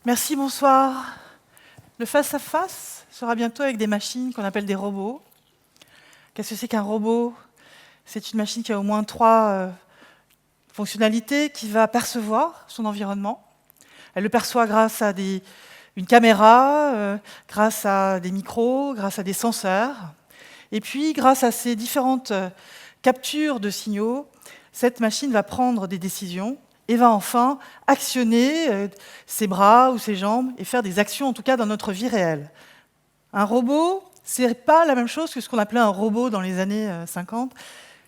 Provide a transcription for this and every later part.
Merci, bonsoir. Le face-à-face sera bientôt avec des machines qu'on appelle des robots. Qu'est-ce que c'est qu'un robot? C'est une machine qui a au moins 3 fonctionnalités, qui va percevoir son environnement. Elle le perçoit grâce à une caméra, grâce à des micros, grâce à des senseurs. Et puis, grâce à ces différentes captures de signaux, cette machine va prendre des décisions et va enfin actionner ses bras ou ses jambes et faire des actions, en tout cas dans notre vie réelle. Un robot, c'est pas la même chose que ce qu'on appelait un robot dans les années 50.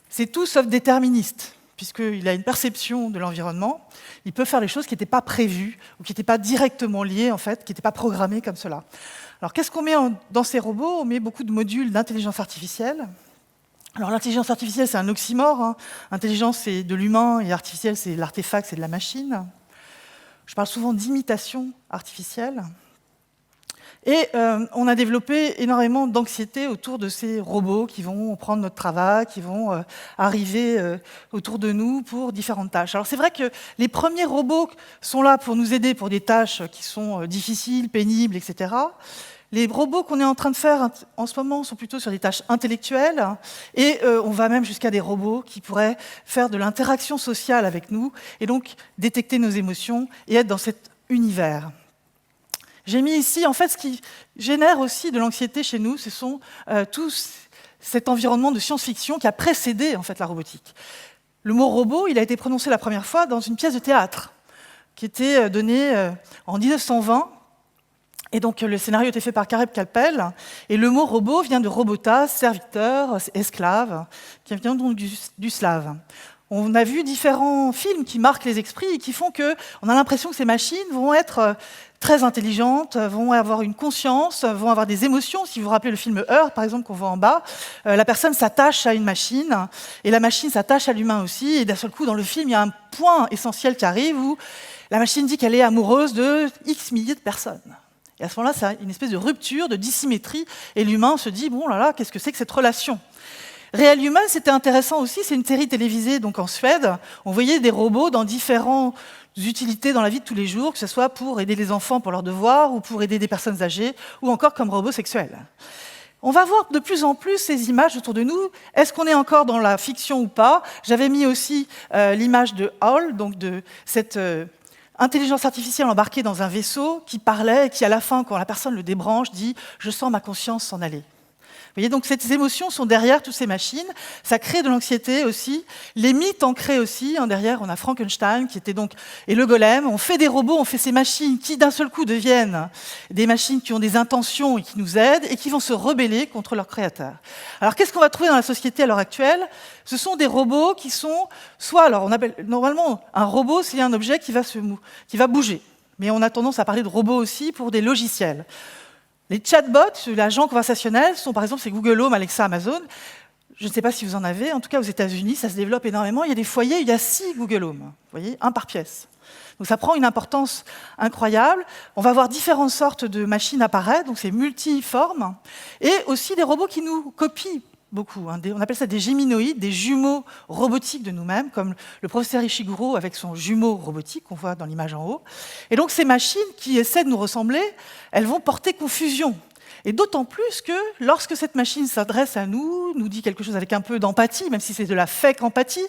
C'est tout sauf déterministe, puisqu'il a une perception de l'environnement. Il peut faire les choses qui n'étaient pas prévues ou qui n'étaient pas directement liées, en fait, qui n'étaient pas programmées comme cela. Alors, qu'est-ce qu'on met dans ces robots? On met beaucoup de modules d'intelligence artificielle. Alors, l'intelligence artificielle, c'est un oxymore. Hein. Intelligence, c'est de l'humain, et artificielle, c'est l'artefact, c'est de la machine. Je parle souvent d'imitation artificielle. Et on a développé énormément d'anxiété autour de ces robots qui vont prendre notre travail, qui vont arriver autour de nous pour différentes tâches. Alors c'est vrai que les premiers robots sont là pour nous aider pour des tâches qui sont difficiles, pénibles, etc. Les robots qu'on est en train de faire en ce moment sont plutôt sur des tâches intellectuelles et on va même jusqu'à des robots qui pourraient faire de l'interaction sociale avec nous et donc détecter nos émotions et être dans cet univers. J'ai mis ici, en fait, ce qui génère aussi de l'anxiété chez nous, ce sont tout cet environnement de science-fiction qui a précédé en fait, la robotique. Le mot robot, il a été prononcé la première fois dans une pièce de théâtre qui était donnée en 1920. Et donc le scénario était fait par Caleb Capel. Et le mot robot vient de robotas, serviteur, esclave, qui vient donc du slave. On a vu différents films qui marquent les esprits et qui font qu'on a l'impression que ces machines vont être très intelligentes, vont avoir une conscience, vont avoir des émotions. Si vous vous rappelez le film Heure, par exemple, qu'on voit en bas, la personne s'attache à une machine et la machine s'attache à l'humain aussi. Et d'un seul coup, dans le film, il y a un point essentiel qui arrive où la machine dit qu'elle est amoureuse de X milliers de personnes. Et à ce moment-là, c'est une espèce de rupture, de dissymétrie, et l'humain se dit « bon là là, qu'est-ce que c'est que cette relation ?» Real Human, c'était intéressant aussi, c'est une série télévisée donc en Suède. On voyait des robots dans différentes utilités dans la vie de tous les jours, que ce soit pour aider les enfants pour leurs devoirs, ou pour aider des personnes âgées, ou encore comme robots sexuels. On va voir de plus en plus ces images autour de nous. Est-ce qu'on est encore dans la fiction ou pas? J'avais mis aussi l'image de Hall, donc de cette intelligence artificielle embarquée dans un vaisseau qui parlait et qui, à la fin, quand la personne le débranche, dit « je sens ma conscience s'en aller ». Vous voyez, donc ces émotions sont derrière toutes ces machines. Ça crée de l'anxiété aussi. Les mythes en créent aussi. Derrière, on a Frankenstein qui était donc et le golem. On fait des robots, on fait ces machines qui d'un seul coup deviennent des machines qui ont des intentions et qui nous aident et qui vont se rebeller contre leur créateur. Alors, qu'est-ce qu'on va trouver dans la société à l'heure actuelle? Ce sont des robots qui sont soit, alors on appelle normalement un robot, c'est un objet qui va bouger. Mais on a tendance à parler de robots aussi pour des logiciels. Les chatbots, l'agent conversationnel, sont par exemple c'est Google Home, Alexa, Amazon. Je ne sais pas si vous en avez, en tout cas aux États-Unis, ça se développe énormément. Il y a des foyers, il y a 6 Google Home, vous voyez, un par pièce. Donc ça prend une importance incroyable. On va voir différentes sortes de machines apparaître, donc c'est multiforme, et aussi des robots qui nous copient beaucoup. On appelle ça des géminoïdes, des jumeaux robotiques de nous-mêmes, comme le professeur Ishiguro avec son jumeau robotique qu'on voit dans l'image en haut. Et donc ces machines qui essaient de nous ressembler, elles vont porter confusion. Et d'autant plus que lorsque cette machine s'adresse à nous, nous dit quelque chose avec un peu d'empathie, même si c'est de la fake empathie,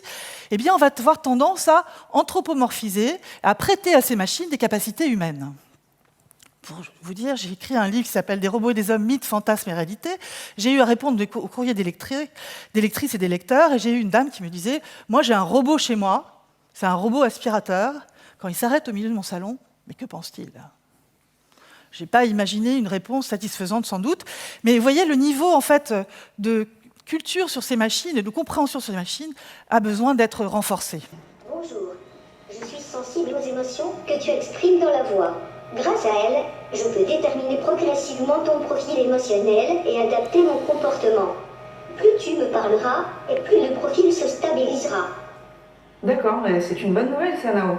eh bien on va avoir tendance à anthropomorphiser, à prêter à ces machines des capacités humaines. Pour vous dire, j'ai écrit un livre qui s'appelle « Des robots et des hommes, mythes, fantasmes et réalité ». J'ai eu à répondre au courrier des lectrices et des lecteurs, et j'ai eu une dame qui me disait « Moi, j'ai un robot chez moi, c'est un robot aspirateur. Quand il s'arrête au milieu de mon salon, mais que pense-t-il ?» Je n'ai pas imaginé une réponse satisfaisante, sans doute, mais vous voyez, le niveau en fait, de culture sur ces machines et de compréhension sur ces machines a besoin d'être renforcé. Bonjour, je suis sensible aux émotions que tu exprimes dans la voix. Grâce à elle, je peux déterminer progressivement ton profil émotionnel et adapter mon comportement. Plus tu me parleras, et plus le profil se stabilisera. D'accord, c'est une bonne nouvelle, ça, Nao.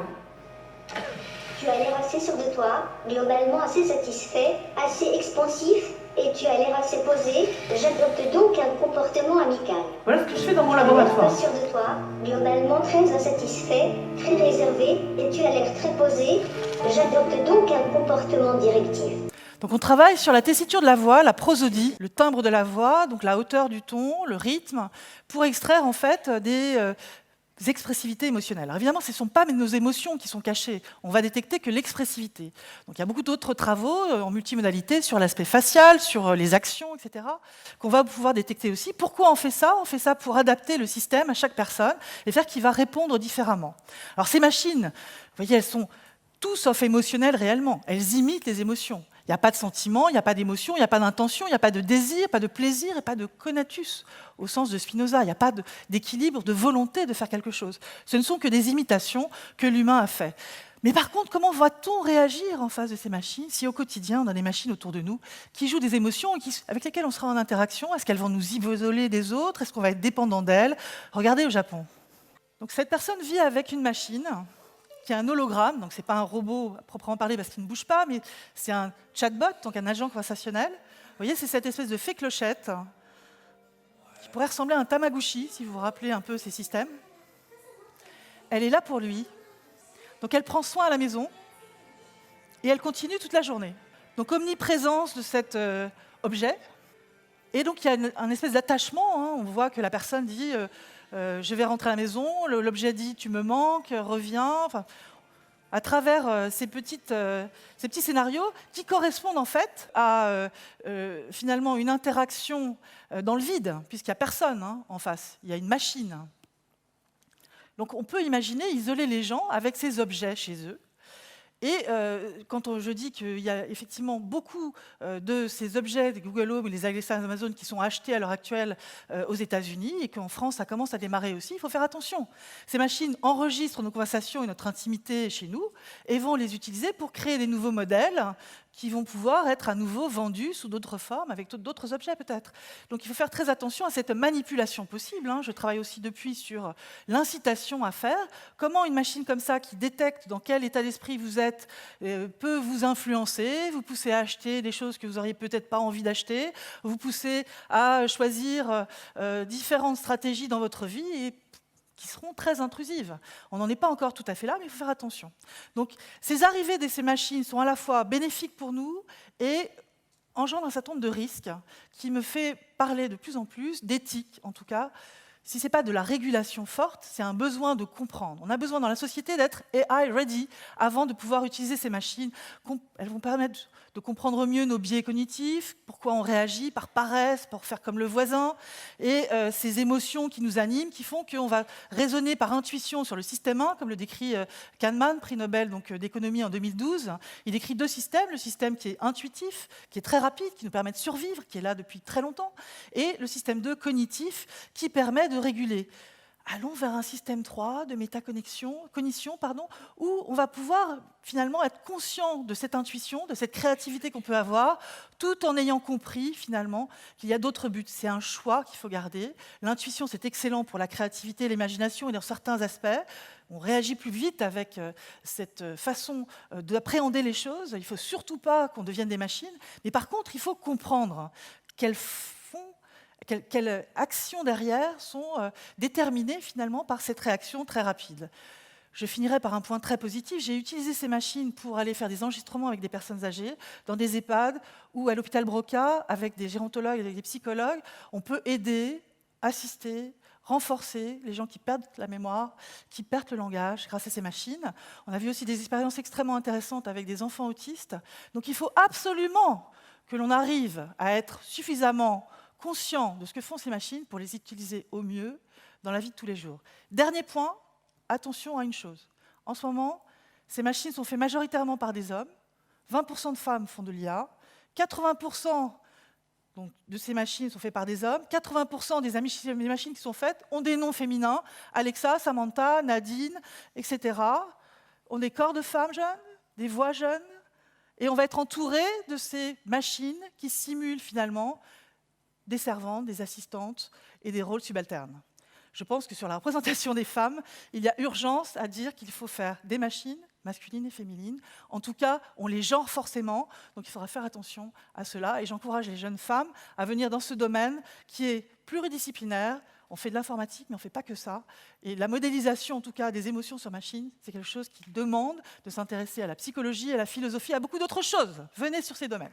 Tu as l'air assez sûr de toi, globalement assez satisfait, assez expansif, et tu as l'air assez posé. J'adopte donc un comportement amical. Voilà ce que je fais dans mon Tu as laboratoire. l'air sûr de toi, globalement très insatisfait, très réservé, et tu as l'air très posé, J'adopte donc un comportement directif. Donc on travaille sur la tessiture de la voix, la prosodie, le timbre de la voix, donc la hauteur du ton, le rythme, pour extraire en fait des expressivités émotionnelles. Alors évidemment, ce ne sont pas nos émotions qui sont cachées, on va détecter que l'expressivité. Donc il y a beaucoup d'autres travaux en multimodalité sur l'aspect facial, sur les actions, etc., qu'on va pouvoir détecter aussi. Pourquoi on fait ça? On fait ça pour adapter le système à chaque personne et faire qu'il va répondre différemment. Alors ces machines, vous voyez, elles sont tout sauf émotionnelles réellement, elles imitent les émotions. Il n'y a pas de sentiment, il n'y a pas d'émotion, il n'y a pas d'intention, il n'y a pas de désir, pas de plaisir et pas de conatus, au sens de Spinoza. Il n'y a pas d'équilibre, de volonté de faire quelque chose. Ce ne sont que des imitations que l'humain a fait. Mais par contre, comment va-t-on réagir en face de ces machines si au quotidien, on a des machines autour de nous qui jouent des émotions et avec lesquelles on sera en interaction? Est-ce qu'elles vont nous isoler des autres? Est-ce qu'on va être dépendant d'elles? Regardez au Japon. Donc cette personne vit avec une machine qui est un hologramme, donc ce n'est pas un robot à proprement parler parce qu'il ne bouge pas, mais c'est un chatbot, donc un agent conversationnel. Vous voyez, c'est cette espèce de fée clochette qui pourrait ressembler à un Tamagotchi, si vous vous rappelez un peu ces systèmes. Elle est là pour lui, donc elle prend soin à la maison et elle continue toute la journée. Donc omniprésence de cet objet, et donc il y a un espèce d'attachement, hein. On voit que la personne dit je vais rentrer à la maison, l'objet dit tu me manques, reviens, enfin, à travers ces petits scénarios qui correspondent en fait à finalement une interaction dans le vide, puisqu'il n'y a personne en face, il y a une machine. Donc on peut imaginer isoler les gens avec ces objets chez eux. Et quand je dis qu'il y a effectivement beaucoup de ces objets de Google Home ou les Alexa Amazon qui sont achetés à l'heure actuelle aux États-Unis et qu'en France, ça commence à démarrer aussi, il faut faire attention. Ces machines enregistrent nos conversations et notre intimité chez nous et vont les utiliser pour créer des nouveaux modèles qui vont pouvoir être à nouveau vendus sous d'autres formes, avec d'autres objets peut-être. Donc il faut faire très attention à cette manipulation possible. Je travaille aussi depuis sur l'incitation à faire. Comment une machine comme ça, qui détecte dans quel état d'esprit vous êtes, peut vous influencer, vous pousser à acheter des choses que vous n'auriez peut-être pas envie d'acheter, vous pousser à choisir différentes stratégies dans votre vie et qui seront très intrusives. On n'en est pas encore tout à fait là, mais il faut faire attention. Donc, ces arrivées de ces machines sont à la fois bénéfiques pour nous et engendrent un certain nombre de risques qui me fait parler de plus en plus d'éthique, en tout cas. Si ce n'est pas de la régulation forte, c'est un besoin de comprendre. On a besoin dans la société d'être AI ready avant de pouvoir utiliser ces machines. Elles vont permettre de comprendre mieux nos biais cognitifs, pourquoi on réagit par paresse, pour faire comme le voisin, et ces émotions qui nous animent, qui font qu'on va raisonner par intuition sur le système 1, comme le décrit Kahneman, prix Nobel d'économie en 2012. Il décrit deux systèmes, le système qui est intuitif, qui est très rapide, qui nous permet de survivre, qui est là depuis très longtemps, et le système 2 cognitif, qui permet de réguler. Allons vers un système 3 de métacognition, où on va pouvoir finalement être conscient de cette intuition, de cette créativité qu'on peut avoir, tout en ayant compris finalement qu'il y a d'autres buts. C'est un choix qu'il faut garder. L'intuition, c'est excellent pour la créativité, l'imagination et dans certains aspects. On réagit plus vite avec cette façon d'appréhender les choses. Il ne faut surtout pas qu'on devienne des machines. Mais par contre, il faut comprendre quelles actions derrière sont déterminées finalement par cette réaction très rapide. Je finirai par un point très positif. J'ai utilisé ces machines pour aller faire des enregistrements avec des personnes âgées, dans des EHPAD ou à l'hôpital Broca, avec des gérontologues, avec des psychologues. On peut aider, assister, renforcer les gens qui perdent la mémoire, qui perdent le langage grâce à ces machines. On a vu aussi des expériences extrêmement intéressantes avec des enfants autistes. Donc il faut absolument que l'on arrive à être suffisamment conscient de ce que font ces machines pour les utiliser au mieux dans la vie de tous les jours. Dernier point, attention à une chose. En ce moment, ces machines sont faites majoritairement par des hommes. 20% de femmes font de l'IA. 80% donc, de ces machines sont faites par des hommes. 80% des machines qui sont faites ont des noms féminins. Alexa, Samantha, Nadine, etc. ont des corps de femmes jeunes, des voix jeunes. Et on va être entouré de ces machines qui simulent finalement des servantes, des assistantes et des rôles subalternes. Je pense que sur la représentation des femmes, il y a urgence à dire qu'il faut faire des machines, masculines et féminines. En tout cas, on les genre forcément, donc il faudra faire attention à cela. Et j'encourage les jeunes femmes à venir dans ce domaine qui est pluridisciplinaire. On fait de l'informatique, mais on ne fait pas que ça. Et la modélisation, en tout cas, des émotions sur machine, c'est quelque chose qui demande de s'intéresser à la psychologie, à la philosophie, à beaucoup d'autres choses. Venez sur ces domaines.